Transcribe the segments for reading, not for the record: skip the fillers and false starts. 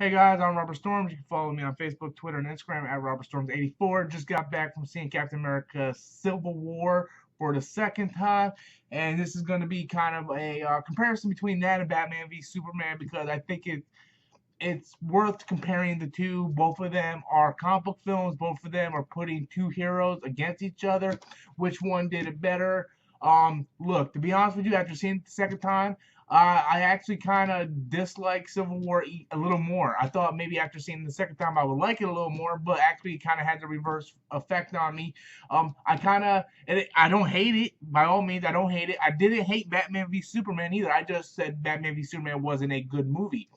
Hey guys, I'm Robert Storms. You can follow me on Facebook, Twitter, and Instagram at RobertStorms84. Just got back from seeing Captain America Civil War for the second time, and this is going to be kind of a comparison between that and Batman v Superman because I think it's worth comparing the two. Both of them are comic book films. Both of them are putting two heroes against each other. Which one did it better? Look, to be honest with you, after seeing it the second time, I actually kind of dislike Civil War a little more. I thought maybe after seeing it the second time I would like it a little more, but actually it kind of had the reverse effect on me. I don't hate it. By all means, I don't hate it. I didn't hate Batman v Superman either. I just said Batman v Superman wasn't a good movie.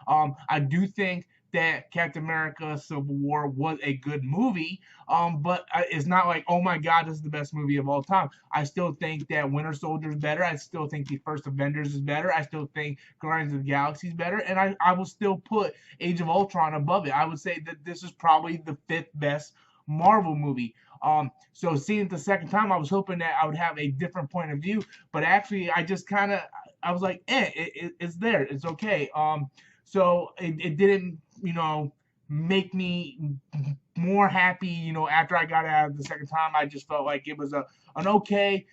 I do think that Captain America Civil War was a good movie, but it's not like, oh my God, this is the best movie of all time. I still think that Winter Soldier is better. I still think the first Avengers is better. I still think Guardians of the Galaxy is better. And I will still put Age of Ultron above it. I would say that this is probably the fifth best Marvel movie. So seeing it the second time, I was hoping that I would have a different point of view, but actually, I was like, it's there, it's okay. So it didn't, make me more happy, after I got out of the second time. I just felt like it was an okay,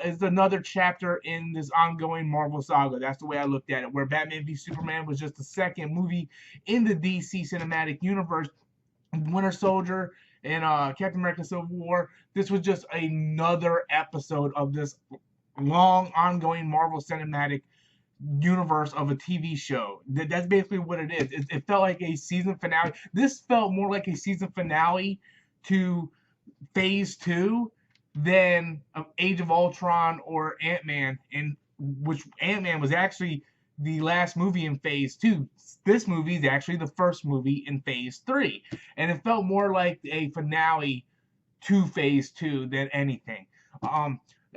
it's another chapter in this ongoing Marvel saga. That's the way I looked at it, where Batman v Superman was just the second movie in the DC cinematic universe. Winter Soldier and Captain America Civil War, this was just another episode of this long ongoing Marvel cinematic universe of a TV show. That's basically what it is. It felt like a season finale. This felt more like a season finale to Phase 2 than Age of Ultron or Ant-Man, in which Ant-Man was actually the last movie in Phase 2. This movie is actually the first movie in Phase 3. And it felt more like a finale to Phase 2 than anything.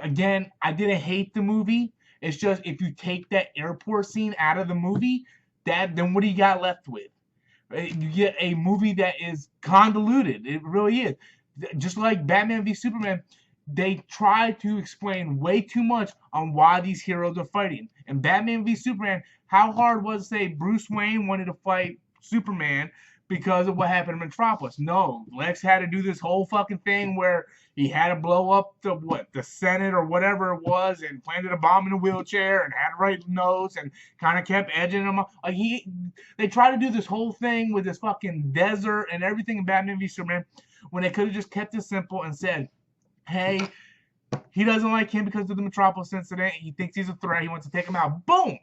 Again, I didn't hate the movie. It's just if you take that airport scene out of the movie, then what do you got left with? You get a movie that is convoluted. It really is. Just like Batman v Superman, they try to explain way too much on why these heroes are fighting. And Batman v Superman, how hard was it to say Bruce Wayne wanted to fight Superman because of what happened in Metropolis? No, Lex had to do this whole fucking thing where he had to blow up the Senate or whatever it was, and planted a bomb in a wheelchair, and had to write notes, and kind of kept edging him up. Like they try to do this whole thing with this fucking desert and everything in Batman v Superman, when they could have just kept it simple and said, hey, he doesn't like him because of the Metropolis incident. He thinks he's a threat. He wants to take him out. Boom!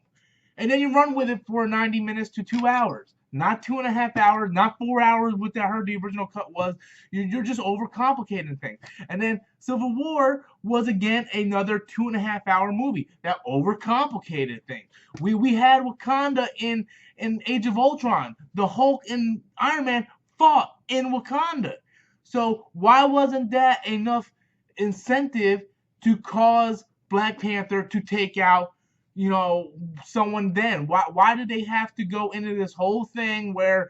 And then you run with it for 90 minutes to 2 hours. Not 2.5 hours, not 4 hours, what I heard the original cut was. You're just overcomplicating things. And then Civil War was, again, another 2.5 hour movie that overcomplicated things. We had Wakanda in Age of Ultron. The Hulk and Iron Man fought in Wakanda. So why wasn't that enough incentive to cause Black Panther to take out, someone then? Why did they have to go into this whole thing where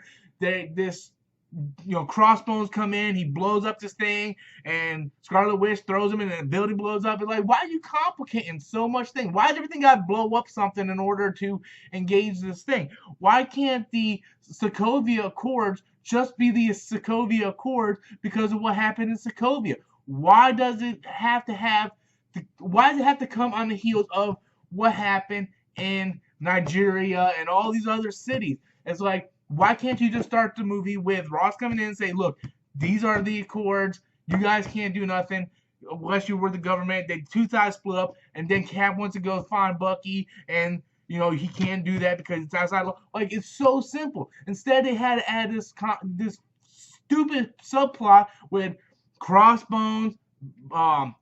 Crossbones come in, he blows up this thing, and Scarlet Witch throws him in, and the building blows up? It's like, why are you complicating so much thing? Why does everything got to blow up something in order to engage this thing? Why can't the Sokovia Accords just be the Sokovia Accords because of what happened in Sokovia? Why does it have to come on the heels of what happened in Nigeria and all these other cities? It's like, why can't you just start the movie with Ross coming in and say, look, these are the Accords, you guys can't do nothing unless you were the government. The two sides split up, and then Cap wants to go find Bucky, and he can't do that because it's outside law. Like, it's so simple. Instead, they had to add this stupid subplot with Crossbones, Baron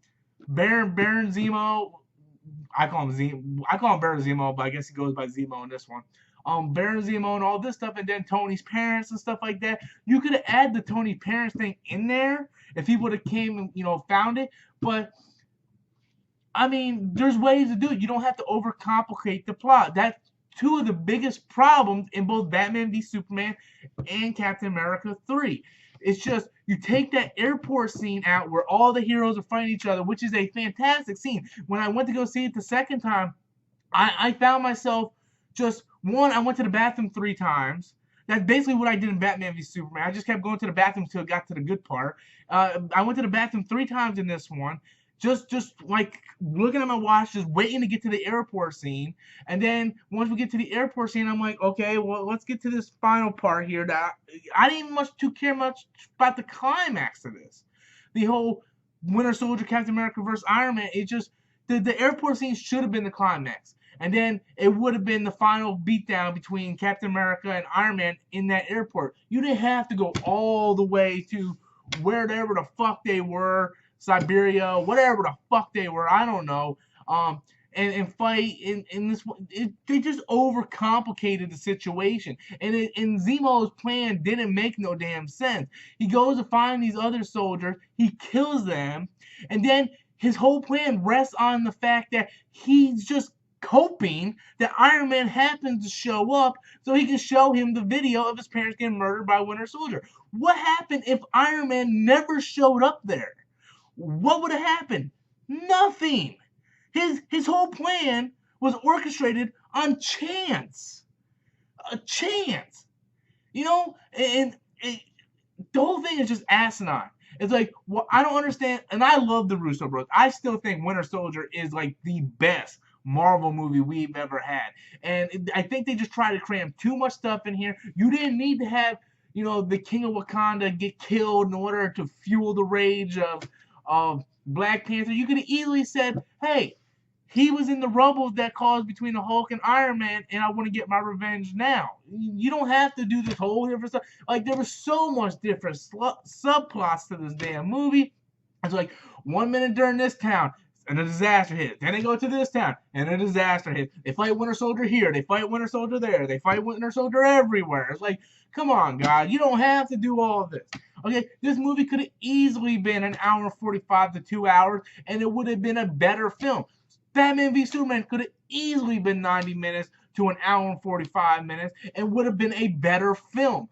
Zemo. I call him Baron Zemo, but I guess he goes by Zemo in this one. Baron Zemo and all this stuff, and then Tony's parents and stuff like that. You could have added the Tony parents thing in there if he would have came and found it. But I mean, there's ways to do it. You don't have to overcomplicate the plot. That's two of the biggest problems in both Batman v Superman and Captain America 3. It's just, you take that airport scene out where all the heroes are fighting each other, which is a fantastic scene. When I went to go see it the second time, I found myself I went to the bathroom 3 times. That's basically what I did in Batman v Superman. I just kept going to the bathroom until it got to the good part. I went to the bathroom 3 times in this one. Just like looking at my watch, just waiting to get to the airport scene. And then once we get to the airport scene, I'm like, okay, well, let's get to this final part here. That I didn't even care much about the climax of this. The whole Winter Soldier, Captain America versus Iron Man. It just the airport scene should have been the climax. And then it would have been the final beatdown between Captain America and Iron Man in that airport. You didn't have to go all the way to wherever the fuck they were, Siberia, whatever the fuck they were, I don't know. And fight in this. They just overcomplicated the situation, and Zemo's plan didn't make no damn sense. He goes to find these other soldiers, he kills them, and then his whole plan rests on the fact that he's just hoping that Iron Man happens to show up so he can show him the video of his parents getting murdered by Winter Soldier. What happened if Iron Man never showed up there? What would have happened? Nothing. His whole plan was orchestrated on chance. A chance. You know? And the whole thing is just asinine. It's like, well, I don't understand. And I love the Russo Bros. I still think Winter Soldier is like the best Marvel movie we've ever had. And I think they just try to cram too much stuff in here. You didn't need to have, the King of Wakanda get killed in order to fuel the rage of Black Panther. You could have easily said, hey, he was in the rubble that caused between the Hulk and Iron Man, and I want to get my revenge now. You don't have to do this whole different stuff. Like, there was so much different subplots to this damn movie. It's like, 1 minute during this town, and a disaster hits. Then they go to this town, and a disaster hits. They fight Winter Soldier here. They fight Winter Soldier there. They fight Winter Soldier everywhere. It's like, come on, guys. You don't have to do all of this. Okay, this movie could have easily been an hour and 45 to 2 hours, and it would have been a better film. Batman v Superman could have easily been 90 minutes to an hour and 45 minutes and would have been a better film.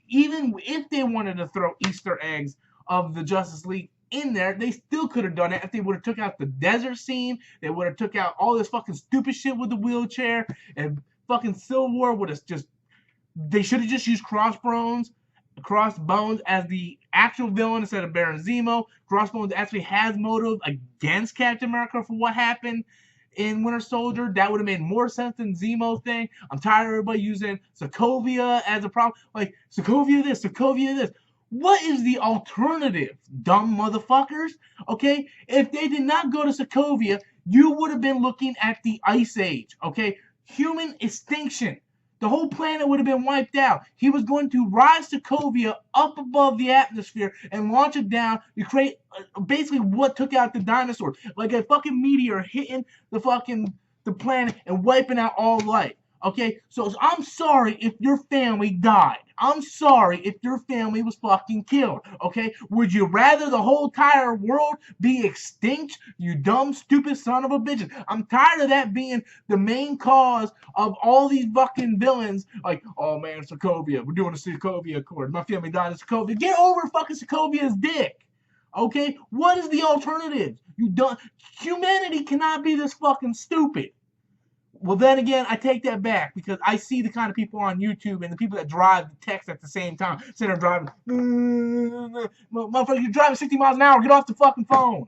Even if they wanted to throw Easter eggs of the Justice League in there, they still could have done it if they would have took out the desert scene. They would have took out all this fucking stupid shit with the wheelchair, and fucking Civil War would have just... They should have just used Crossbones as the actual villain instead of Baron Zemo. Crossbones actually has motive against Captain America for what happened in Winter Soldier. That would have made more sense than Zemo's thing. I'm tired of everybody using Sokovia as a problem. Like, Sokovia this, Sokovia this. What is the alternative, dumb motherfuckers? Okay? If they did not go to Sokovia, you would have been looking at the Ice Age. Okay? Human extinction. The whole planet would have been wiped out. He was going to rise Sokovia up above the atmosphere and launch it down to create basically what took out the dinosaurs. Like a fucking meteor hitting the planet and wiping out all life. Okay, so I'm sorry if your family died. I'm sorry if your family was fucking killed. Okay, would you rather the whole entire world be extinct? You dumb, stupid son of a bitch. I'm tired of that being the main cause of all these fucking villains. Like, oh man, Sokovia. We're doing a Sokovia Accord. My family died in Sokovia. Get over fucking Sokovia's dick. Okay, what is the alternative? Humanity cannot be this fucking stupid. Well, then again, I take that back because I see the kind of people on YouTube and the people that drive the text at the same time. So they're driving, motherfucker, you're driving 60 miles an hour. Get off the fucking phone.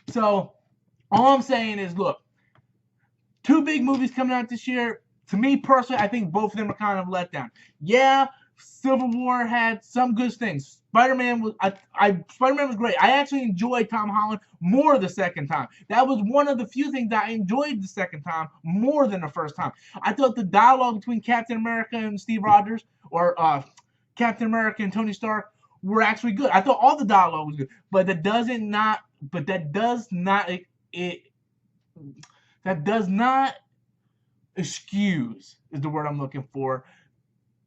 So, all I'm saying is, look, 2 big movies coming out this year. To me personally, I think both of them are kind of let down. Yeah, Civil War had some good things. Spider-Man was great. I actually enjoyed Tom Holland more the second time. That was one of the few things that I enjoyed the second time more than the first time. I thought the dialogue between Captain America and Steve Rogers, or Captain America and Tony Stark, were actually good. I thought all the dialogue was good, but that does not excuse, is the word I'm looking for,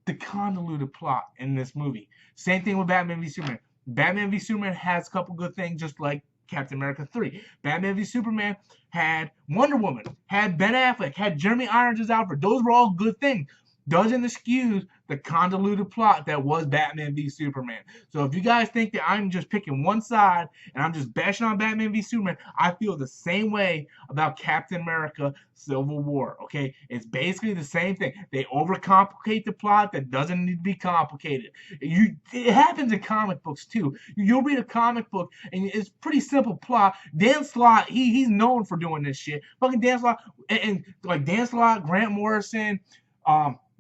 the convoluted plot in this movie. Same thing with Batman v Superman. Batman v Superman has a couple good things, just like Captain America 3. Batman v Superman had Wonder Woman, had Ben Affleck, had Jeremy Irons as Alfred. Those were all good things. doesn't excuse the convoluted plot that was Batman v Superman. So if you guys think that I'm just picking one side and I'm just bashing on Batman v Superman, I feel the same way about Captain America Civil War. Okay, it's basically the same thing. They overcomplicate the plot that doesn't need to be complicated. It happens in comic books too. You'll read a comic book and it's pretty simple plot. Dan Slott, he's known for doing this shit. Fucking Dan Slott and like Dan Slott, Grant Morrison,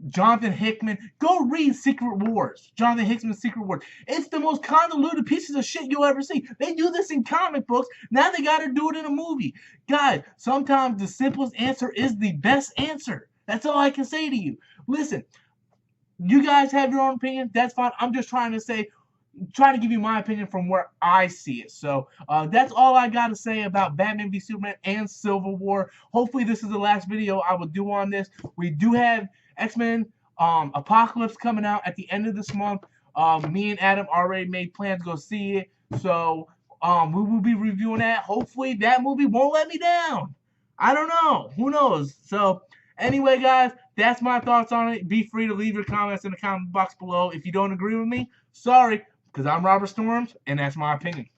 Jonathan Hickman. Go read Secret Wars. Jonathan Hickman's Secret Wars. It's the most convoluted pieces of shit you'll ever see. They do this in comic books. Now they got to do it in a movie. Guys, sometimes the simplest answer is the best answer. That's all I can say to you. Listen, you guys have your own opinion. That's fine. I'm just trying to give you my opinion from where I see it. So that's all I got to say about Batman v Superman and Civil War. Hopefully this is the last video I will do on this. We do have X-Men Apocalypse coming out at the end of this month. Me and Adam already made plans to go see it. So we will be reviewing that. Hopefully that movie won't let me down. I don't know. Who knows? So anyway, guys, that's my thoughts on it. Be free to leave your comments in the comment box below. If you don't agree with me, sorry, because I'm Robert Storms, and that's my opinion.